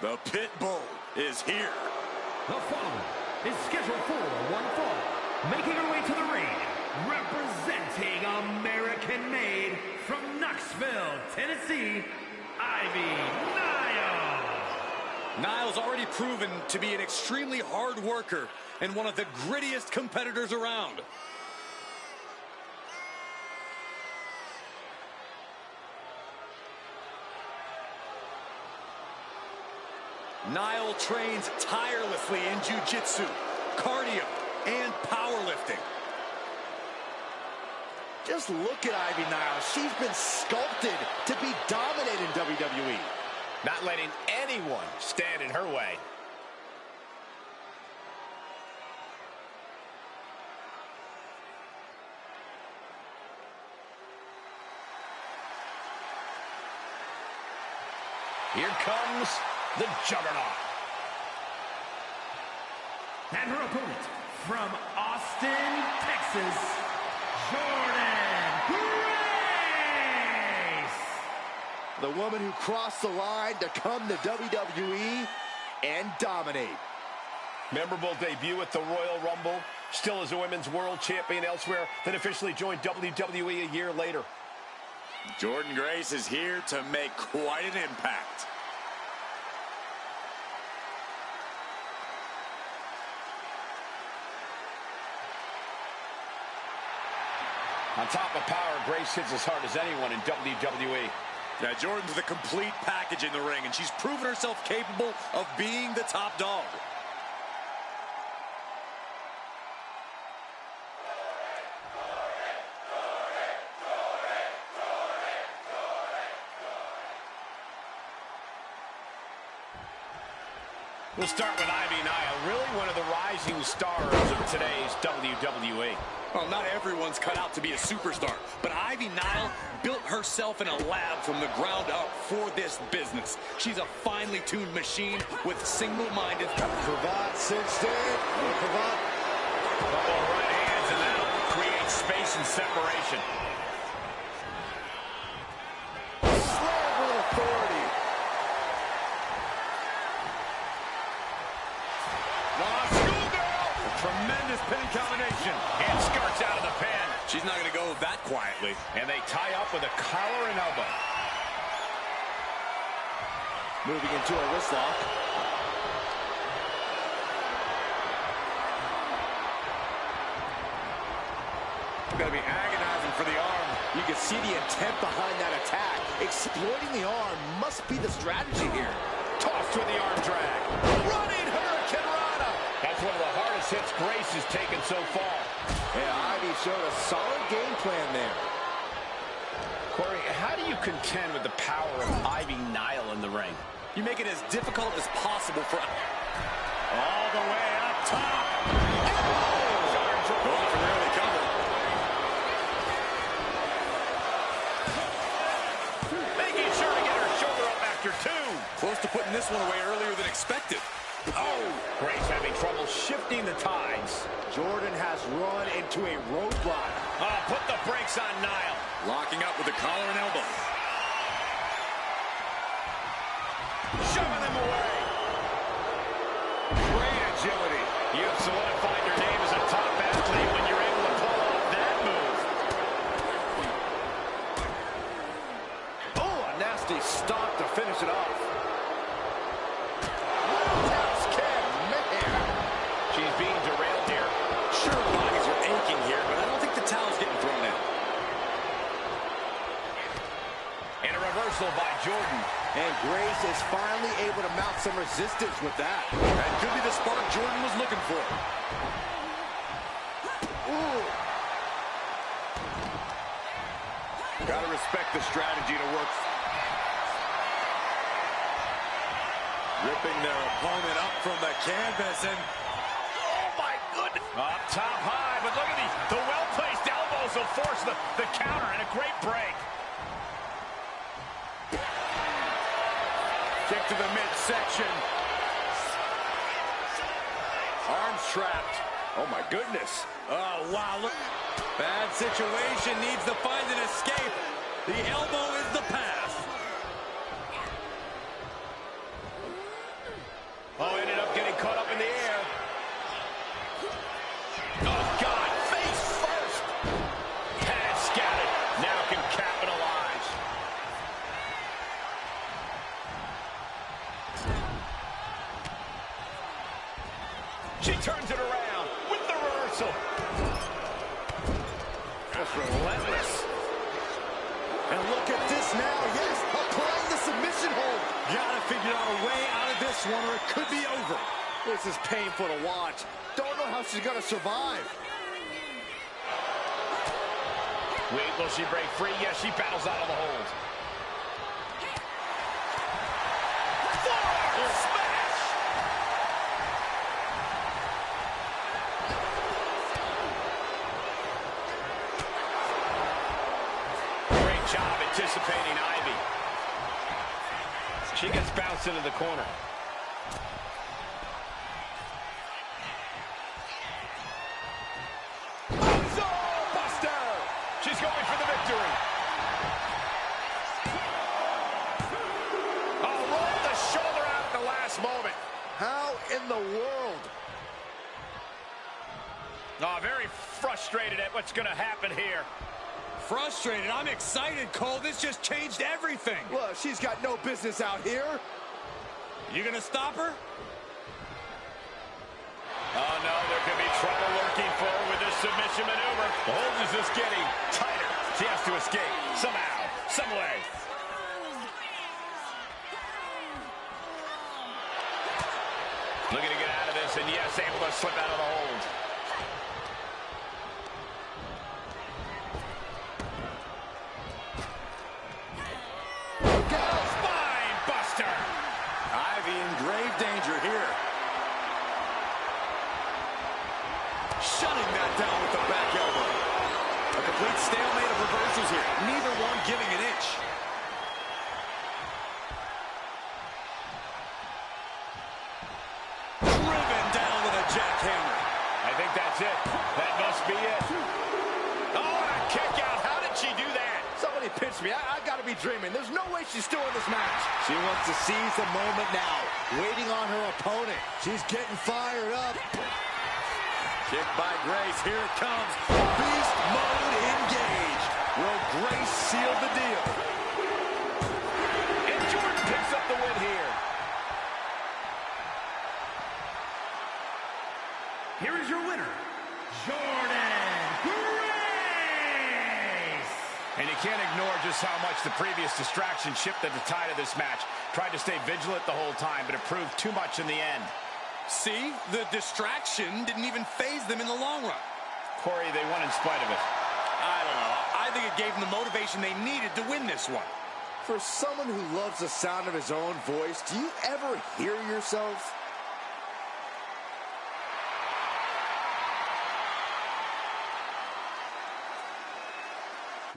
The pit bull is here. The following is scheduled for one fall. Making her way to the ring, representing American-made from Knoxville, Tennessee, Ivy Nile. Nile's already proven to be an extremely hard worker and one of the grittiest competitors around. Nile trains tirelessly in jiu-jitsu, cardio, and powerlifting. Just look at Ivy Nile. She's been sculpted to be dominant in WWE. Not letting anyone stand in her way. Here comes the Juggernaut. And her opponent, from Austin, Texas, Jordynne Grace. The woman who crossed the line to come to WWE and dominate. Memorable debut at the Royal Rumble. Still is a women's world champion elsewhere, then officially joined WWE a year later. Jordynne Grace is here to make quite an impact. On top of power, Grace hits as hard as anyone in WWE. Yeah, Jordynne's the complete package in the ring, and she's proven herself capable of being the top dog. We'll start with Ivy Nile, really one of the rising stars of today's WWE. Well, not everyone's cut out to be a superstar, but Ivy Nile built herself in a lab from the ground up for this business. She's a finely tuned machine with single-minded... Cravat cinched in. Cravat. Couple right hands, and that'll create space and separation. Slam with authority. Tremendous pinning combination. And skirts out of the pin. She's not going to go that quietly. And they tie up with a collar and elbow. Moving into a wrist lock. Going to be agonizing for the arm. You can see the intent behind that attack. Exploiting the arm must be the strategy here. Tossed with the arm drag. Running Hurricane Rana. That's one of the hardest hits Grace has taken so far. Yeah, Ivy showed a solid game plan there. Corey, how do you contend with the power of Ivy Nile in the ring? You make it as difficult as possible for... All the way up top. Going for the early cover. Making sure to get her shoulder up after two. Close to putting this one away earlier than expected. Oh! Grace having trouble shifting the tides. Jordynne has run into a roadblock. Put the brakes on Nile. Locking up with the collar and elbow. Shoving them away. Great agility. You have solidified your name as a top athlete when you're able to pull off that move. Oh, a nasty stop to finish it off. She's being derailed here. Sure, bodies are aching here, but I don't think the towel's getting thrown in. And a reversal by Jordynne. And Grace is finally able to mount some resistance with that. That could be the spark Jordynne was looking for. Ooh. Gotta respect the strategy to work. Ripping their opponent up from the canvas and... Up top high, but look at the well-placed elbows will force the counter, and a great break. Kick to the midsection. Arms trapped. Oh, my goodness. Oh, wow. Look. Bad situation. Needs to find an escape. The elbow is the pass. She turns it around with the reversal. That's relentless. And look at this now. Yes, applying the submission hold. Gotta figure out a way out of this one or it could be over. This is painful to watch. Don't know how she's gonna survive. Wait, will she break free? Yes, she battles out of the hold. Forearm smash! Great job anticipating Ivy. She gets bounced into the corner. She's going for the victory. Oh, rolled the shoulder out at the last moment. How in the world? Oh, very frustrated at what's going to happen here. Frustrated. I'm excited, Cole. This just changed everything. Look, she's got no business out here. You gonna stop her? Oh, no, there could be trouble lurking for her with this submission maneuver. The hold is just getting tighter. She has to escape somehow, some way. Looking to get out of this, and yes, able to slip out of the hold. Spine buster. Ivy in grave danger here. Shutting that down with the back elbow. A complete stalemate of reversals here. Neither one giving an inch. Driven down with a jackhammer. I think that's it. That must be it. Oh, and a kick out. How did she do that? Somebody pinch me. I gotta be dreaming. There's no way she's still in this match. She wants to seize the moment now. Waiting on her opponent. She's getting fired up. Kick by Grace. Here it comes. Beast mode engaged. Will Grace seal the deal? And Jordynne picks up the win here. Here is your winner, Jordynne Grace. And you can't ignore just how much the previous distraction shifted the tide of this match. Tried to stay vigilant the whole time, but it proved too much in the end. See, the distraction didn't even faze them in the long run. Corey, they won in spite of it. I don't know. I think it gave them the motivation they needed to win this one. For someone who loves the sound of his own voice, do you ever hear yourself?